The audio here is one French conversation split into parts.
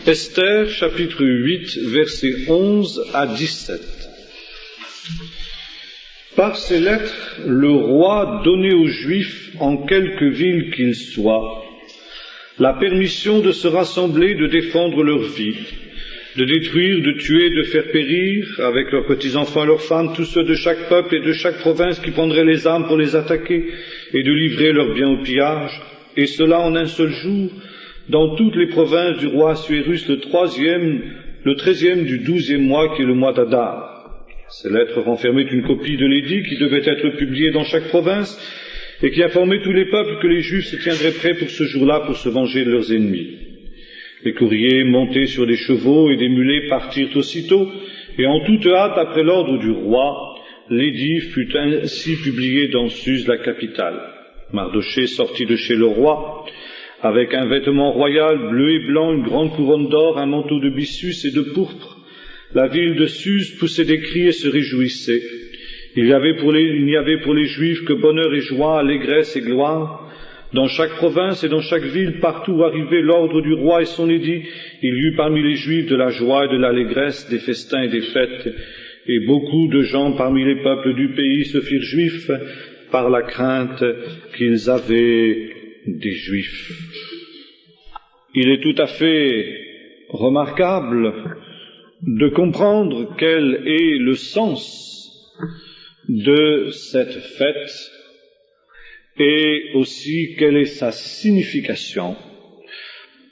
Esther, chapitre 8, versets 11 à 17. Par ces lettres, le roi donnait aux Juifs, en quelque ville qu'ils soient, la permission de se rassembler, de défendre leur vie, de détruire, de tuer, de faire périr, avec leurs petits-enfants et leurs femmes, tous ceux de chaque peuple et de chaque province qui prendraient les armes pour les attaquer, et de livrer leurs biens au pillage, et cela en un seul jour, dans toutes les provinces du roi Assuérus, le 13e du 12e mois, qui est le mois d'Adar. Ces lettres renfermaient une copie de l'édit qui devait être publiée dans chaque province, et qui informait tous les peuples que les Juifs se tiendraient prêts pour ce jour-là pour se venger de leurs ennemis. Les courriers, montés sur des chevaux et des mulets, partirent aussitôt, et en toute hâte, après l'ordre du roi, l'édit fut ainsi publié dans Suse, la capitale. Mardochée sortit de chez le roi, avec un vêtement royal bleu et blanc, une grande couronne d'or, un manteau de byssus et de pourpre. La ville de Suse poussait des cris et se réjouissait. Il n'y avait pour les Juifs que bonheur et joie, allégresse et gloire. Dans chaque province et dans chaque ville, partout où arrivait l'ordre du roi et son édit, il y eut parmi les Juifs de la joie et de l'allégresse, des festins et des fêtes. Et beaucoup de gens parmi les peuples du pays se firent juifs par la crainte qu'ils avaient des Juifs. Il est tout à fait remarquable de comprendre quel est le sens de cette fête et aussi quelle est sa signification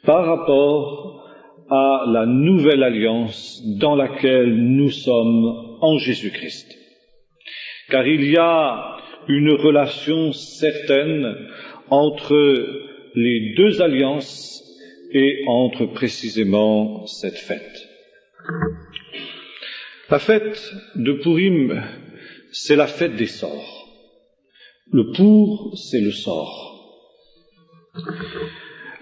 par rapport à la nouvelle alliance dans laquelle nous sommes en Jésus-Christ. Car il y a une relation certaine entre les deux alliances et entre précisément cette fête. La fête de Purim, c'est la fête des sorts. Le pour, c'est le sort.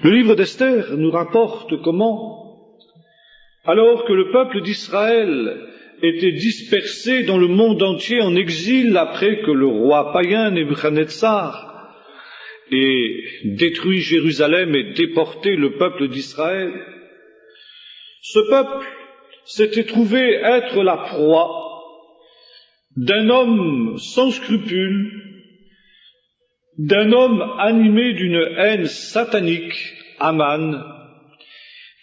Le livre d'Esther nous rapporte comment, alors que le peuple d'Israël était dispersé dans le monde entier en exil après que le roi païen Nebuchadnezzar ait détruit Jérusalem et déporté le peuple d'Israël, ce peuple s'était trouvé être la proie d'un homme sans scrupules, d'un homme animé d'une haine satanique, Aman,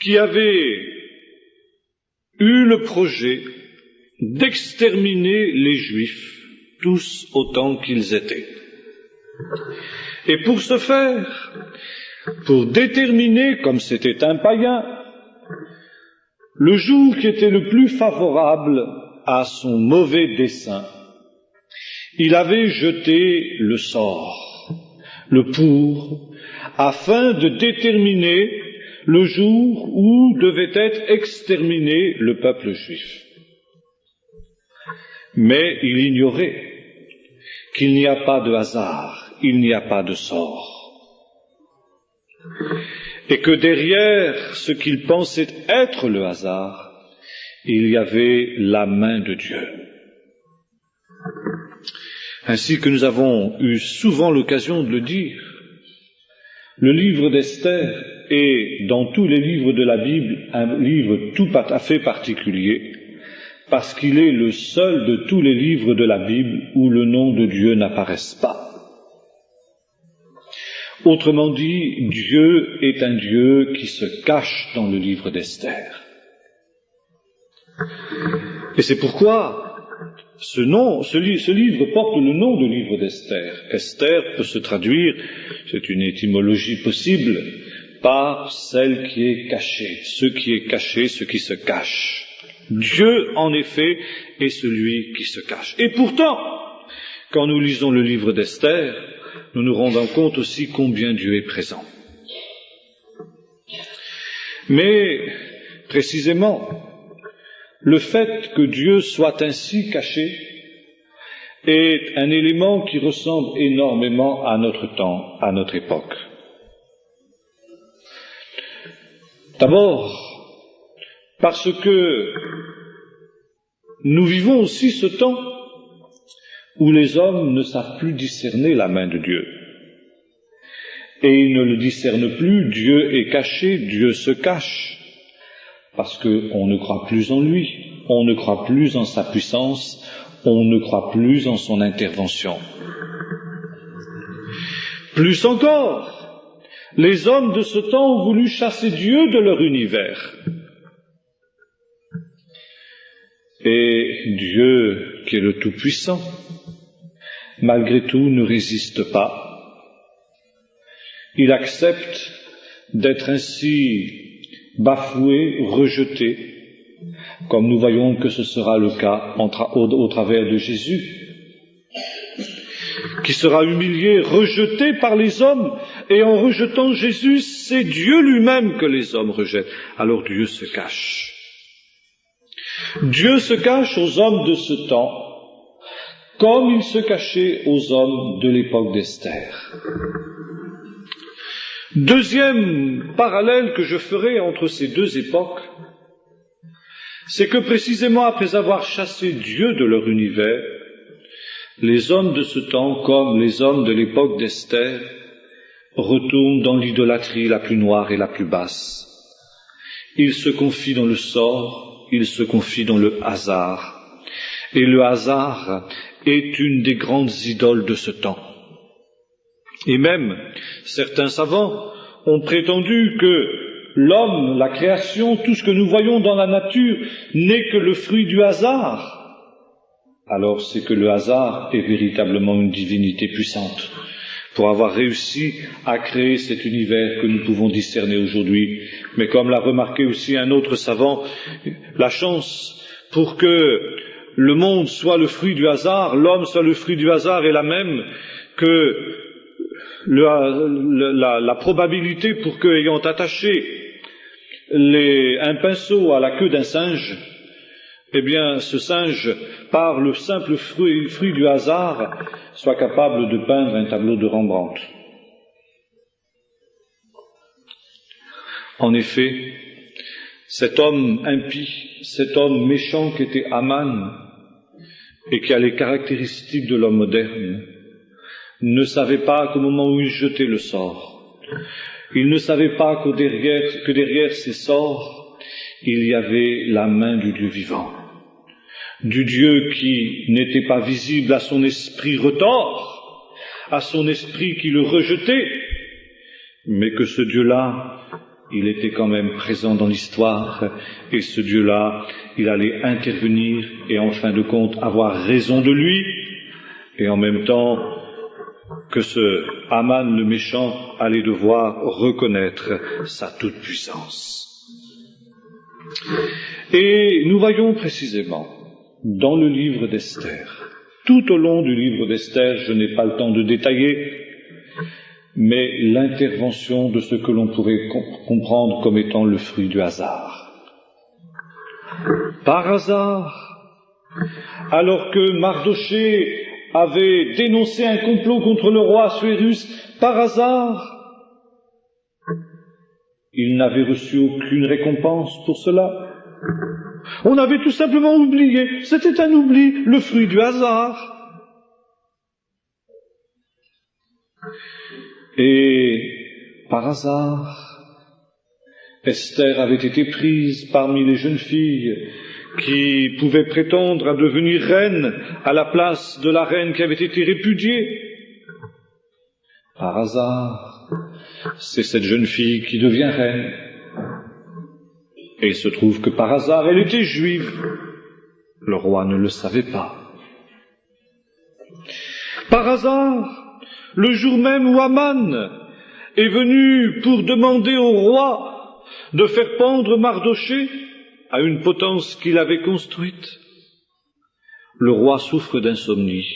qui avait eu le projet d'exterminer les Juifs, tous autant qu'ils étaient. Et pour ce faire, pour déterminer, comme c'était un païen, le jour qui était le plus favorable à son mauvais dessein, il avait jeté le sort, le pour, afin de déterminer le jour où devait être exterminé le peuple juif. Mais il ignorait qu'il n'y a pas de hasard, il n'y a pas de sort. Et que derrière ce qu'il pensait être le hasard, il y avait la main de Dieu. Ainsi que nous avons eu souvent l'occasion de le dire, le livre d'Esther est, dans tous les livres de la Bible, un livre tout à fait particulier, parce qu'il est le seul de tous les livres de la Bible où le nom de Dieu n'apparaisse pas. Autrement dit, Dieu est un Dieu qui se cache dans le livre d'Esther. Et c'est pourquoi ce livre porte le nom de livre d'Esther. Esther peut se traduire, c'est une étymologie possible, par celle qui est cachée, ce qui est caché, ce qui se cache. Dieu, en effet, est celui qui se cache. Et pourtant, quand nous lisons le livre d'Esther, nous nous rendons compte aussi combien Dieu est présent. Mais, précisément, le fait que Dieu soit ainsi caché est un élément qui ressemble énormément à notre temps, à notre époque. D'abord, parce que nous vivons aussi ce temps où les hommes ne savent plus discerner la main de Dieu. Et ils ne le discernent plus, Dieu est caché, Dieu se cache. parce qu'on ne croit plus en lui, on ne croit plus en sa puissance, on ne croit plus en son intervention. Plus encore, les hommes de ce temps ont voulu chasser Dieu de leur univers. Et Dieu, qui est le Tout-Puissant, malgré tout ne résiste pas. Il accepte d'être ainsi bafoué, rejeté, comme nous voyons que ce sera le cas au travers de Jésus, qui sera humilié, rejeté par les hommes, et en rejetant Jésus, c'est Dieu lui-même que les hommes rejettent. Alors Dieu se cache. Dieu se cache aux hommes de ce temps, comme il se cachait aux hommes de l'époque d'Esther. Deuxième parallèle que je ferai entre ces deux époques, c'est que précisément après avoir chassé Dieu de leur univers, les hommes de ce temps, comme les hommes de l'époque d'Esther, retournent dans l'idolâtrie la plus noire et la plus basse. Ils se confient dans le sort, ils se confient dans le hasard. Et le hasard est une des grandes idoles de ce temps. Et même, certains savants ont prétendu que l'homme, la création, tout ce que nous voyons dans la nature n'est que le fruit du hasard. Alors c'est que le hasard est véritablement une divinité puissante pour avoir réussi à créer cet univers que nous pouvons discerner aujourd'hui. Mais comme l'a remarqué aussi un autre savant, la chance pour que le monde soit le fruit du hasard, l'homme soit le fruit du hasard est la même que la probabilité pour que, ayant attaché un pinceau à la queue d'un singe, eh bien, ce singe, par le simple fruit du hasard, soit capable de peindre un tableau de Rembrandt. En effet, cet homme impie, cet homme méchant qui était Haman, et qui a les caractéristiques de l'homme moderne, ne savait pas qu'au moment où il jetait le sort, il ne savait pas que derrière ces sorts, il y avait la main du Dieu vivant, du Dieu qui n'était pas visible à son esprit retors, à son esprit qui le rejetait, mais que ce Dieu-là, il était quand même présent dans l'histoire, et ce Dieu-là, il allait intervenir et en fin de compte avoir raison de lui, et en même temps que ce Haman le méchant allait devoir reconnaître sa toute-puissance. Et nous voyons précisément dans le livre d'Esther, tout au long du livre d'Esther, je n'ai pas le temps de détailler, mais l'intervention de ce que l'on pourrait comprendre comme étant le fruit du hasard. Par hasard, alors que Mardochée avait dénoncé un complot contre le roi Assuérus, par hasard, il n'avait reçu aucune récompense pour cela. On avait tout simplement oublié, c'était un oubli, le fruit du hasard. Et par hasard, Esther avait été prise parmi les jeunes filles qui pouvaient prétendre à devenir reine à la place de la reine qui avait été répudiée. Par hasard, c'est cette jeune fille qui devient reine. Et il se trouve que par hasard, elle était juive. Le roi ne le savait pas. Par hasard, le jour même où Haman est venu pour demander au roi de faire pendre Mardochée à une potence qu'il avait construite, le roi souffre d'insomnie.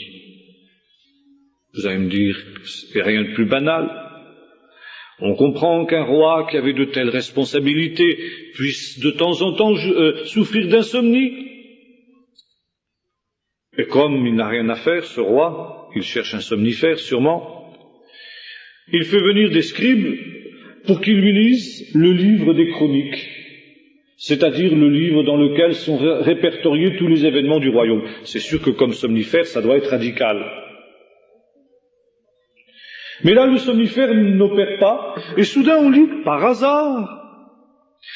Vous allez me dire, c'est rien de plus banal. On comprend qu'un roi qui avait de telles responsabilités puisse de temps en temps souffrir d'insomnie. Et comme il n'a rien à faire, ce roi, il cherche un somnifère sûrement, il fait venir des scribes pour qu'ils lui lisent le livre des chroniques, c'est-à-dire le livre dans lequel sont répertoriés tous les événements du royaume. C'est sûr que comme somnifère, ça doit être radical. Mais là, le somnifère n'opère pas, et soudain on lit, par hasard,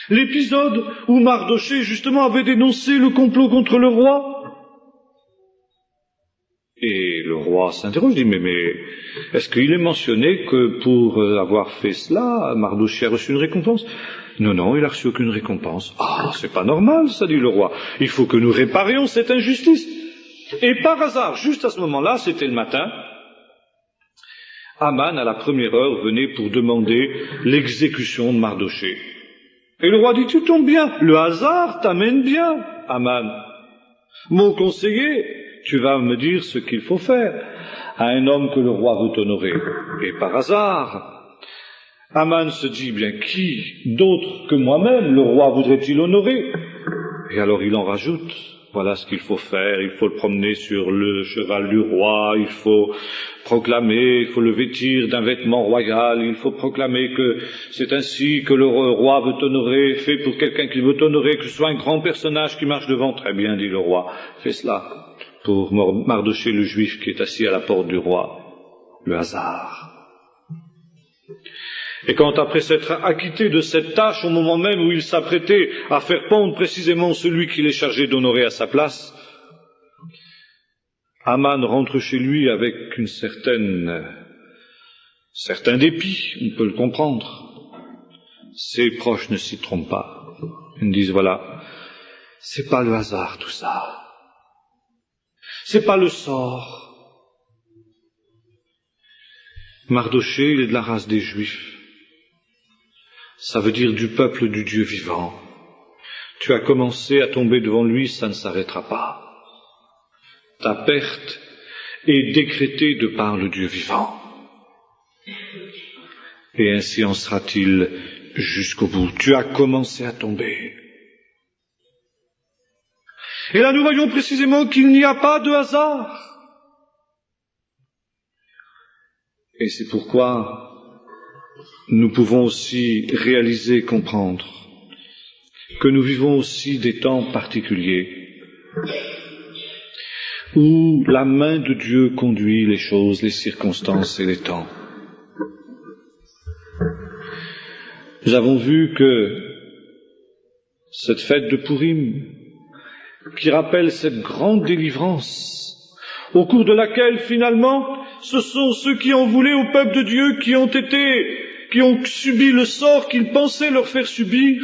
L'épisode où Mardochée, justement, avait dénoncé le complot contre le roi. Et le roi s'interroge, dit, mais est-ce qu'il est mentionné que pour avoir fait cela, Mardochée a reçu une récompense? Non, il n'a reçu aucune récompense. Ah, c'est pas normal, ça, dit le roi. Il faut que nous réparions cette injustice. Et par hasard, juste à ce moment-là, c'était le matin, Aman, à la première heure, venait pour demander l'exécution de Mardochée. Et le roi dit, tu tombes bien, le hasard t'amène bien, Aman. Mon conseiller, tu vas me dire ce qu'il faut faire à un homme que le roi veut honorer. Et par hasard, Aman se dit, bien qui d'autre que moi-même le roi voudrait-il honorer? Et alors il en rajoute, voilà ce qu'il faut faire, il faut le promener sur le cheval du roi, il faut proclamer, il faut le vêtir d'un vêtement royal, il faut proclamer que c'est ainsi que le roi veut honorer, fait pour quelqu'un qui veut honorer, que ce soit un grand personnage qui marche devant. Très bien, dit le roi, fais cela pour Mardochée le juif qui est assis à la porte du roi. Le hasard. Et quand, après s'être acquitté de cette tâche, au moment même où il s'apprêtait à faire pendre précisément celui qu'il est chargé d'honorer à sa place, Aman rentre chez lui avec un certain dépit, on peut le comprendre. Ses proches ne s'y trompent pas. Ils me disent, voilà, c'est pas le hasard tout ça. C'est pas le sort. Mardochée, il est de la race des Juifs. Ça veut dire du peuple du Dieu vivant. Tu as commencé à tomber devant lui, ça ne s'arrêtera pas. Ta perte est décrétée de par le Dieu vivant. Et ainsi en sera-t-il jusqu'au bout. Tu as commencé à tomber. Et là nous voyons précisément qu'il n'y a pas de hasard. Et c'est pourquoi nous pouvons aussi réaliser, comprendre que nous vivons aussi des temps particuliers où la main de Dieu conduit les choses, les circonstances et les temps. Nous avons vu que cette fête de Pourim, qui rappelle cette grande délivrance, au cours de laquelle finalement ce sont ceux qui en voulaient au peuple de Dieu qui ont subi le sort qu'ils pensaient leur faire subir.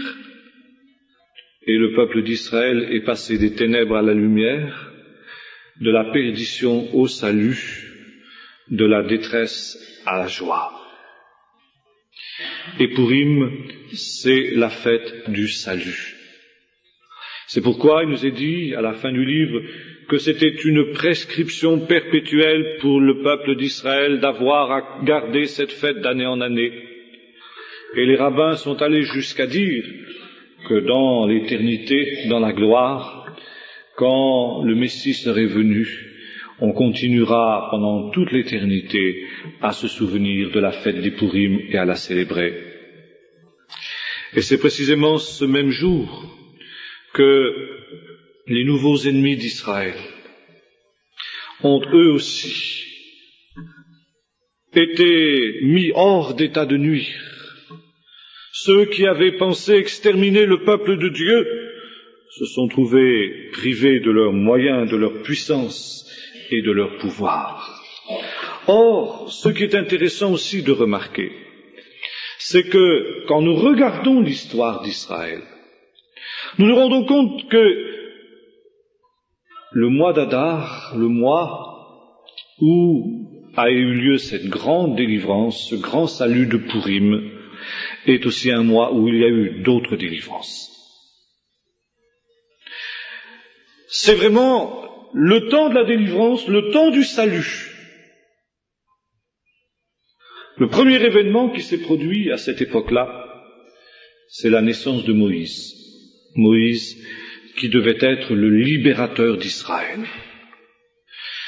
Et le peuple d'Israël est passé des ténèbres à la lumière, de la perdition au salut, de la détresse à la joie. Et Pourim, c'est la fête du salut. C'est pourquoi il nous est dit, à la fin du livre, que c'était une prescription perpétuelle pour le peuple d'Israël d'avoir à garder cette fête d'année en année. Et les rabbins sont allés jusqu'à dire que dans l'éternité, dans la gloire, quand le Messie serait venu, on continuera pendant toute l'éternité à se souvenir de la fête des Pourim et à la célébrer. Et c'est précisément ce même jour que les nouveaux ennemis d'Israël ont eux aussi été mis hors d'état de nuire. Ceux qui avaient pensé exterminer le peuple de Dieu se sont trouvés privés de leurs moyens, de leur puissance et de leur pouvoir. Or, ce qui est intéressant aussi de remarquer, c'est que quand nous regardons l'histoire d'Israël, nous nous rendons compte que le mois d'Adar, le mois où a eu lieu cette grande délivrance, ce grand salut de Pourim, est aussi un mois où il y a eu d'autres délivrances. C'est vraiment le temps de la délivrance, le temps du salut. Le premier événement qui s'est produit à cette époque-là, c'est la naissance de Moïse. Moïse qui devait être le libérateur d'Israël.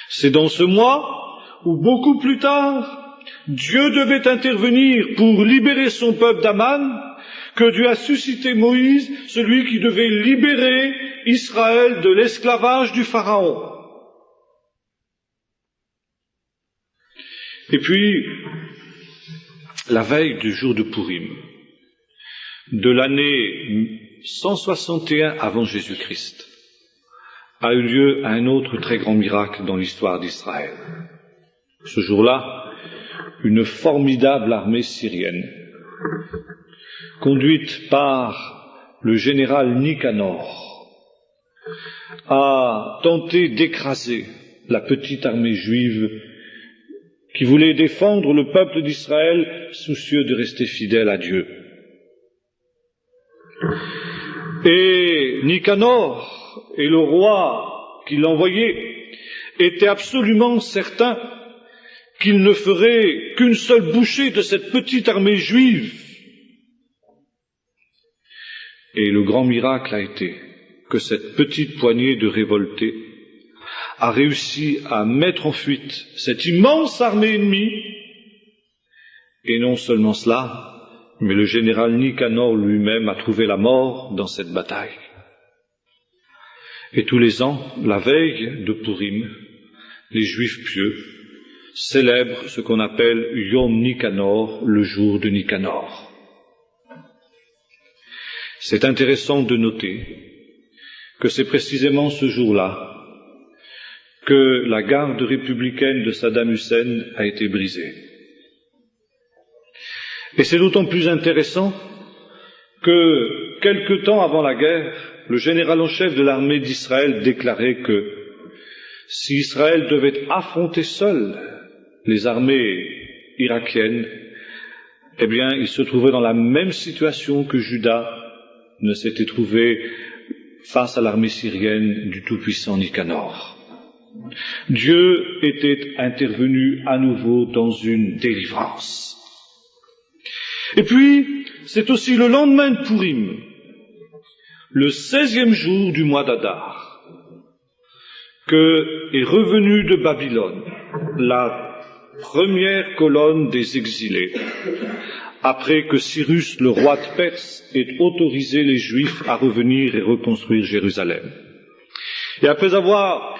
C'est dans ce mois où, beaucoup plus tard, Dieu devait intervenir pour libérer son peuple d'Aman, que Dieu a suscité Moïse, celui qui devait libérer Israël de l'esclavage du Pharaon. Et puis, la veille du jour de Pourim, de l'année 161 avant Jésus-Christ, a eu lieu un autre très grand miracle dans l'histoire d'Israël. Ce jour-là, une formidable armée syrienne, conduite par le général Nicanor, a tenté d'écraser la petite armée juive qui voulait défendre le peuple d'Israël, soucieux de rester fidèle à Dieu. Et Nicanor et le roi qui l'envoyait étaient absolument certains qu'il ne ferait qu'une seule bouchée de cette petite armée juive. Et le grand miracle a été que cette petite poignée de révoltés a réussi à mettre en fuite cette immense armée ennemie. Et non seulement cela, mais le général Nicanor lui-même a trouvé la mort dans cette bataille. Et tous les ans, la veille de Purim, les Juifs pieux célèbrent ce qu'on appelle Yom Nicanor, le jour de Nicanor. C'est intéressant de noter que c'est précisément ce jour-là que la garde républicaine de Saddam Hussein a été brisée. Et c'est d'autant plus intéressant que, quelque temps avant la guerre, le général en chef de l'armée d'Israël déclarait que si Israël devait affronter seul les armées irakiennes, eh bien, il se trouverait dans la même situation que Juda ne s'était trouvé face à l'armée syrienne du tout-puissant Nicanor. Dieu était intervenu à nouveau dans une délivrance. Et puis, c'est aussi le lendemain de Purim, le 16e jour du mois d'Adar, que est revenue de Babylone la première colonne des exilés, après que Cyrus, le roi de Perse, ait autorisé les Juifs à revenir et reconstruire Jérusalem. Et après avoir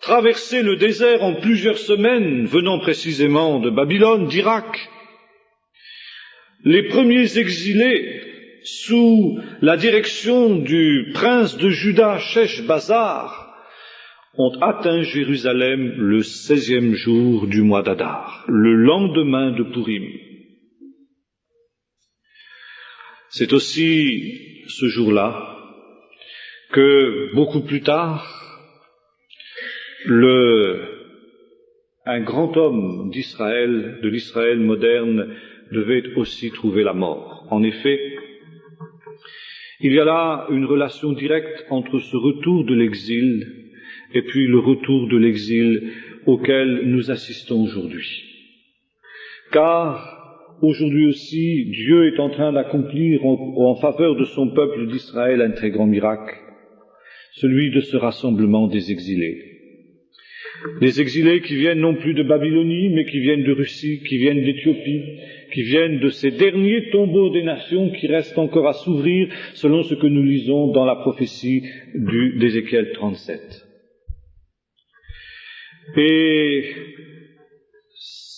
traversé le désert en plusieurs semaines, venant précisément de Babylone, d'Irak, les premiers exilés, sous la direction du prince de Juda, Sheshbazzar, ont atteint Jérusalem le 16e jour du mois d'Adar, le lendemain de Purim. C'est aussi ce jour-là que, beaucoup plus tard, un grand homme d'Israël, de l'Israël moderne, devait aussi trouver la mort. En effet, il y a là une relation directe entre ce retour de l'exil et puis le retour de l'exil auquel nous assistons aujourd'hui. Car aujourd'hui aussi, Dieu est en train d'accomplir en faveur de son peuple d'Israël un très grand miracle, celui de ce rassemblement des exilés. Des exilés qui viennent non plus de Babylonie, mais qui viennent de Russie, qui viennent d'Éthiopie, qui viennent de ces derniers tombeaux des nations qui restent encore à s'ouvrir, selon ce que nous lisons dans la prophétie d'Ézéchiel 37. Et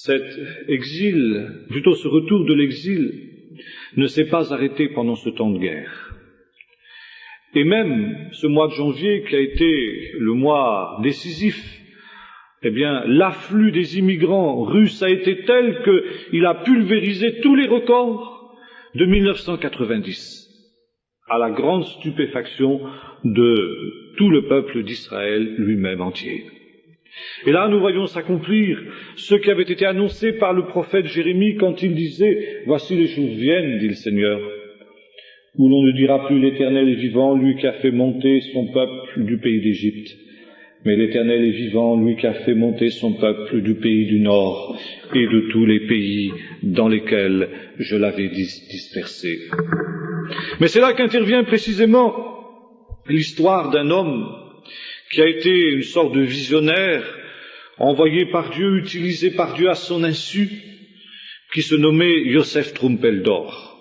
cet exil, plutôt ce retour de l'exil, ne s'est pas arrêté pendant ce temps de guerre. Et même ce mois de janvier, qui a été le mois décisif, eh bien, l'afflux des immigrants russes a été tel qu'il a pulvérisé tous les records de 1990, à la grande stupéfaction de tout le peuple d'Israël lui-même entier. Et là, nous voyons s'accomplir ce qui avait été annoncé par le prophète Jérémie quand il disait « Voici les jours viennent, dit le Seigneur, où l'on ne dira plus l'Éternel est vivant, lui qui a fait monter son peuple du pays d'Égypte. Mais l'Éternel est vivant, lui qui a fait monter son peuple du pays du Nord et de tous les pays dans lesquels je l'avais dispersé. » Mais c'est là qu'intervient précisément l'histoire d'un homme qui a été une sorte de visionnaire, envoyé par Dieu, utilisé par Dieu à son insu, qui se nommait Yosef Trumpeldor.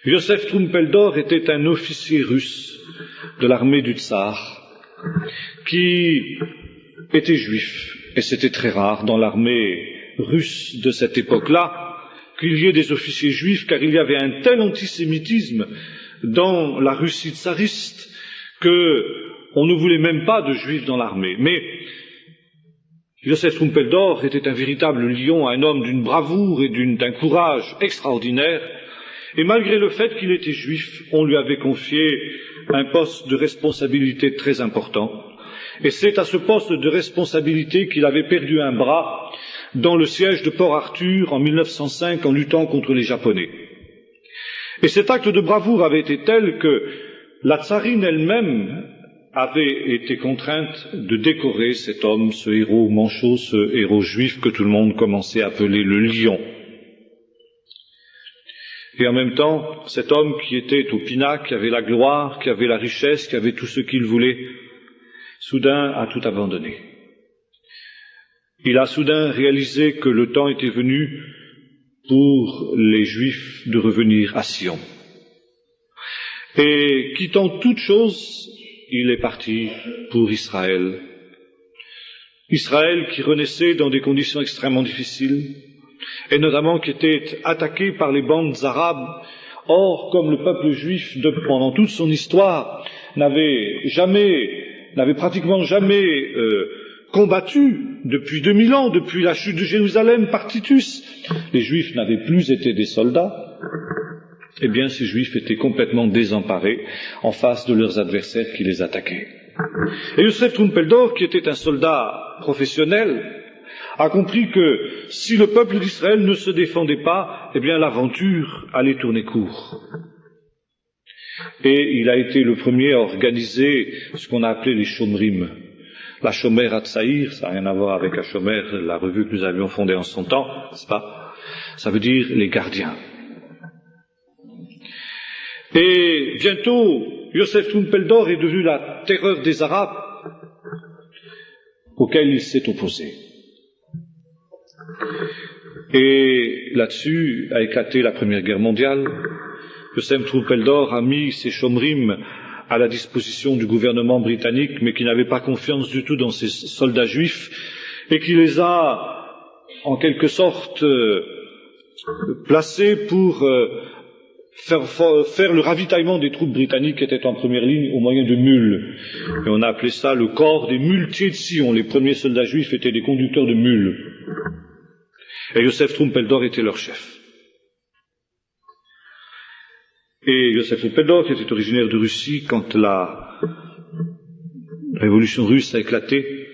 Yosef Trumpeldor était un officier russe de l'armée du Tsar, qui était juif, et c'était très rare dans l'armée russe de cette époque-là qu'il y ait des officiers juifs, car il y avait un tel antisémitisme dans la Russie tsariste qu'on ne voulait même pas de juifs dans l'armée. Mais Yosef Trumpeldor était un véritable lion, un homme d'une bravoure et d'un courage extraordinaire, et malgré le fait qu'il était juif, on lui avait confié un poste de responsabilité très important. Et c'est à ce poste de responsabilité qu'il avait perdu un bras dans le siège de Port Arthur en 1905 en luttant contre les Japonais. Et cet acte de bravoure avait été tel que la tsarine elle-même avait été contrainte de décorer cet homme, ce héros manchot, ce héros juif que tout le monde commençait à appeler le lion. Et en même temps, cet homme qui était au pinacle, qui avait la gloire, qui avait la richesse, qui avait tout ce qu'il voulait, soudain a tout abandonné. Il a soudain réalisé que le temps était venu pour les Juifs de revenir à Sion. Et quittant toute chose, il est parti pour Israël. Israël qui renaissait dans des conditions extrêmement difficiles, et notamment qui était attaqué par les bandes arabes. Or, comme le peuple juif, pendant toute son histoire, n'avait pratiquement jamais combattu depuis 2000 ans, depuis la chute de Jérusalem par Titus, les Juifs n'avaient plus été des soldats, eh bien ces Juifs étaient complètement désemparés en face de leurs adversaires qui les attaquaient. Et Yosef Trumpeldor, qui était un soldat professionnel, a compris que si le peuple d'Israël ne se défendait pas, eh bien l'aventure allait tourner court. Et il a été le premier à organiser ce qu'on a appelé les Shomrim. La Shomer Hatzaïr, ça n'a rien à voir avec la Shomer, la revue que nous avions fondée en son temps, n'est-ce pas? Ça veut dire les gardiens. Et bientôt, Yosef Trumpeldor est devenu la terreur des Arabes, auquel il s'est opposé. Et là-dessus a éclaté la Première Guerre mondiale. Yosef Trumpeldor a mis ses Shomrim à la disposition du gouvernement britannique, mais qui n'avait pas confiance du tout dans ses soldats juifs, et qui les a, en quelque sorte, placés pour faire le ravitaillement des troupes britanniques qui étaient en première ligne au moyen de mules. Et on a appelé ça le corps des muletiers de Sion. Les premiers soldats juifs étaient des conducteurs de mules. Et Yosef Trumpeldor était leur chef. Et Yosef Trumpeldor, qui était originaire de Russie, quand la révolution russe a éclaté,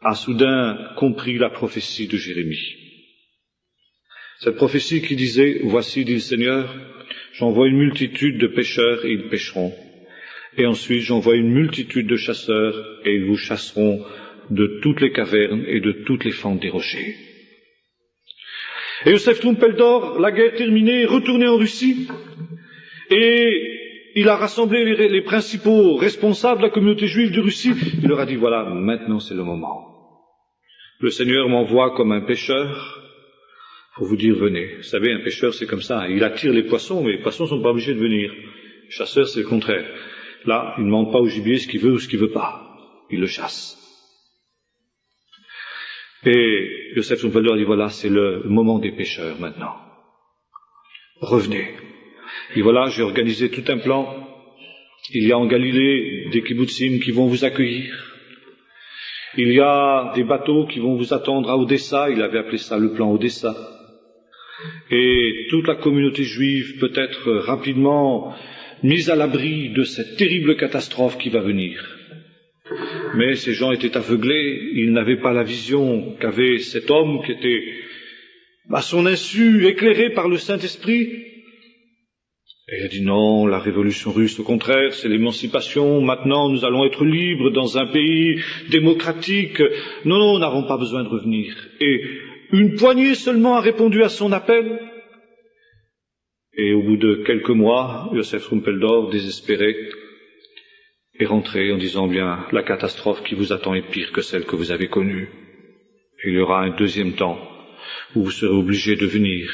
a soudain compris la prophétie de Jérémie. Cette prophétie qui disait « Voici, dit le Seigneur, j'envoie une multitude de pêcheurs et ils pêcheront. Et ensuite j'envoie une multitude de chasseurs et ils vous chasseront de toutes les cavernes et de toutes les fentes des rochers. » Et Yosef Trumpeldor, la guerre terminée, est retourné en Russie et il a rassemblé les principaux responsables de la communauté juive de Russie. Il leur a dit, voilà, maintenant c'est le moment. Le Seigneur m'envoie comme un pêcheur pour vous dire, venez. Vous savez, un pêcheur c'est comme ça, il attire les poissons, mais les poissons ne sont pas obligés de venir. Le chasseur c'est le contraire. Là, il ne demande pas au gibier ce qu'il veut ou ce qu'il ne veut pas. Il le chasse. Et Yosef Trumpeldor dit, voilà, c'est le moment des pêcheurs maintenant. Revenez. Et voilà, j'ai organisé tout un plan. Il y a en Galilée des kibbutzim qui vont vous accueillir. Il y a des bateaux qui vont vous attendre à Odessa. Il avait appelé ça le plan Odessa. Et toute la communauté juive peut être rapidement mise à l'abri de cette terrible catastrophe qui va venir. Mais ces gens étaient aveuglés, ils n'avaient pas la vision qu'avait cet homme qui était, à son insu, éclairé par le Saint-Esprit. Et il a dit non, la révolution russe, au contraire, c'est l'émancipation, maintenant nous allons être libres dans un pays démocratique. Non, nous n'avons pas besoin de revenir. Et une poignée seulement a répondu à son appel. Et au bout de quelques mois, Yosef Trumpeldor, désespéré, est rentré en disant bien, la catastrophe qui vous attend est pire que celle que vous avez connue. Il y aura un deuxième temps où vous serez obligés de venir,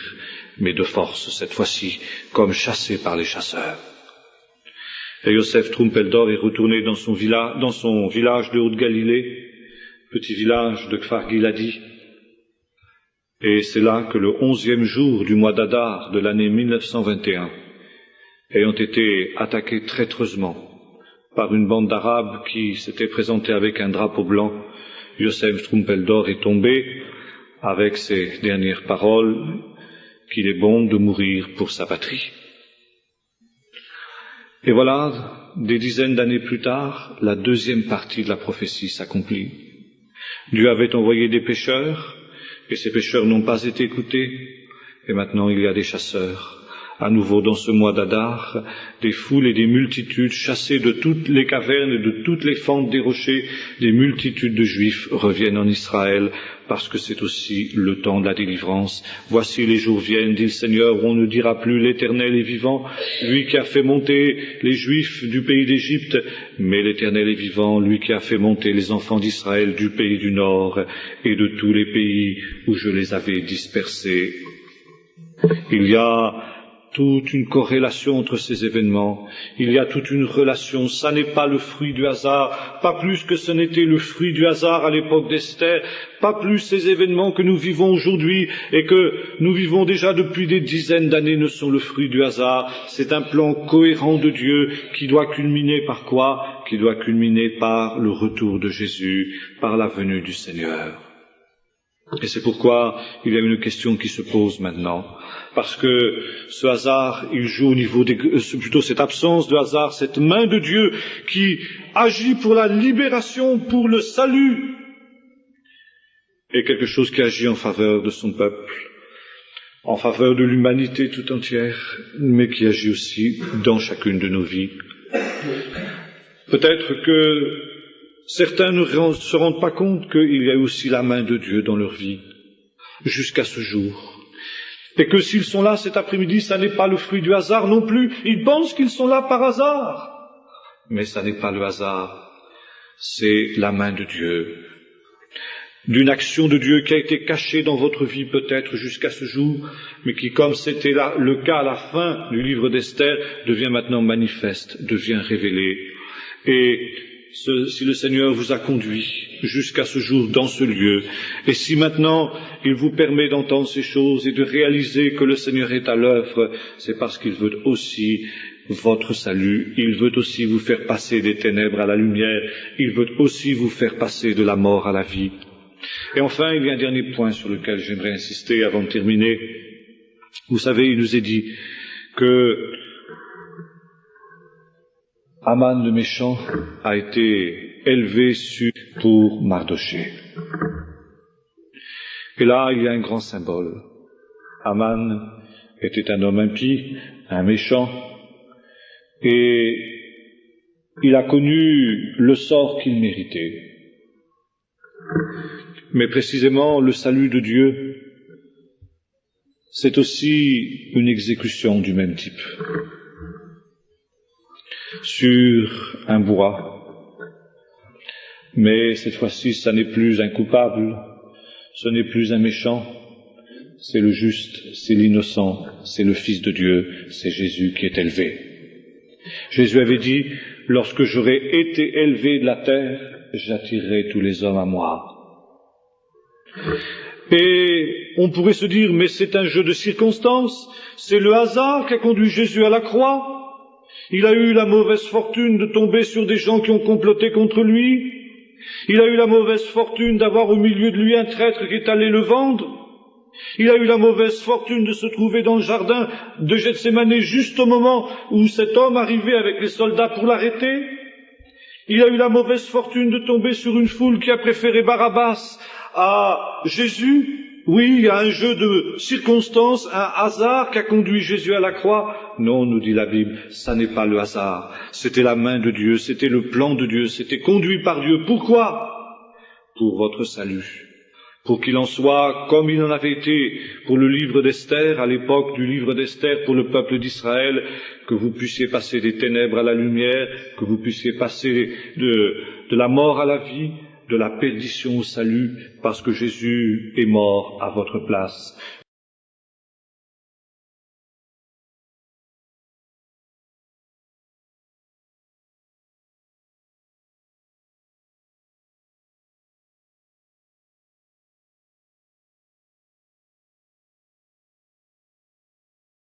mais de force cette fois-ci, comme chassés par les chasseurs. Et Yosef Trumpeldor est retourné dans son village de Haute-Galilée, petit village de Kfar Giladi, Et c'est là que le 11e jour du mois d'Adar de l'année 1921, ayant été attaqué traîtreusement par une bande d'Arabes qui s'était présentée avec un drapeau blanc, Joseph Trumpeldor est tombé avec ces dernières paroles qu'il est bon de mourir pour sa patrie. Et voilà, des dizaines d'années plus tard, la deuxième partie de la prophétie s'accomplit. Dieu avait envoyé des pêcheurs, et ces pêcheurs n'ont pas été écoutés, et maintenant il y a des chasseurs. À nouveau dans ce mois d'Adar, des foules et des multitudes chassées de toutes les cavernes et de toutes les fentes des rochers, des multitudes de Juifs reviennent en Israël, parce que c'est aussi le temps de la délivrance. Voici les jours viennent, dit le Seigneur, où on ne dira plus l'Éternel est vivant, lui qui a fait monter les Juifs du pays d'Égypte, mais l'Éternel est vivant, lui qui a fait monter les enfants d'Israël du pays du Nord et de tous les pays où je les avais dispersés. Il y a toute une corrélation entre ces événements, il y a toute une relation, ça n'est pas le fruit du hasard, pas plus que ce n'était le fruit du hasard à l'époque d'Esther, pas plus ces événements que nous vivons aujourd'hui et que nous vivons déjà depuis des dizaines d'années ne sont le fruit du hasard, c'est un plan cohérent de Dieu qui doit culminer par quoi? Qui doit culminer par le retour de Jésus, par la venue du Seigneur. Et c'est pourquoi il y a une question qui se pose maintenant. Parce que ce hasard, il joue au niveau plutôt cette absence de hasard, cette main de Dieu qui agit pour la libération, pour le salut, est quelque chose qui agit en faveur de son peuple, en faveur de l'humanité tout entière, mais qui agit aussi dans chacune de nos vies. Peut-être que certains ne se rendent pas compte qu'il y a aussi la main de Dieu dans leur vie, jusqu'à ce jour. Et que s'ils sont là cet après-midi, ça n'est pas le fruit du hasard non plus. Ils pensent qu'ils sont là par hasard. Mais ça n'est pas le hasard. C'est la main de Dieu. D'une action de Dieu qui a été cachée dans votre vie peut-être jusqu'à ce jour, mais qui, comme c'était le cas à la fin du livre d'Esther, devient maintenant manifeste, devient révélée. Et si le Seigneur vous a conduit jusqu'à ce jour dans ce lieu, et si maintenant il vous permet d'entendre ces choses et de réaliser que le Seigneur est à l'œuvre, c'est parce qu'il veut aussi votre salut, il veut aussi vous faire passer des ténèbres à la lumière, il veut aussi vous faire passer de la mort à la vie. Et enfin, il y a un dernier point sur lequel j'aimerais insister avant de terminer. Vous savez, il nous est dit que Aman le méchant a été élevé pour Mardochée. Et là, il y a un grand symbole. Aman était un homme impie, un méchant, et il a connu le sort qu'il méritait. Mais précisément, le salut de Dieu, c'est aussi une exécution du même type. Sur un bois. Mais cette fois-ci, ça n'est plus un coupable, ce n'est plus un méchant, c'est le juste, c'est l'innocent, c'est le Fils de Dieu, c'est Jésus qui est élevé. Jésus avait dit, lorsque j'aurai été élevé de la terre, j'attirerai tous les hommes à moi. Et on pourrait se dire, mais c'est un jeu de circonstances, c'est le hasard qui a conduit Jésus à la croix. Il a eu la mauvaise fortune de tomber sur des gens qui ont comploté contre lui. Il a eu la mauvaise fortune d'avoir au milieu de lui un traître qui est allé le vendre. Il a eu la mauvaise fortune de se trouver dans le jardin de Gethsémanée juste au moment où cet homme arrivait avec les soldats pour l'arrêter. Il a eu la mauvaise fortune de tomber sur une foule qui a préféré Barabbas à Jésus. Oui, il y a un jeu de circonstances, un hasard qui a conduit Jésus à la croix. Non, nous dit la Bible, ça n'est pas le hasard. C'était la main de Dieu, c'était le plan de Dieu, c'était conduit par Dieu. Pourquoi? Pour votre salut. Pour qu'il en soit comme il en avait été pour le livre d'Esther, à l'époque du livre d'Esther pour le peuple d'Israël, que vous puissiez passer des ténèbres à la lumière, que vous puissiez passer de la mort à la vie, de la perdition au salut, parce que Jésus est mort à votre place.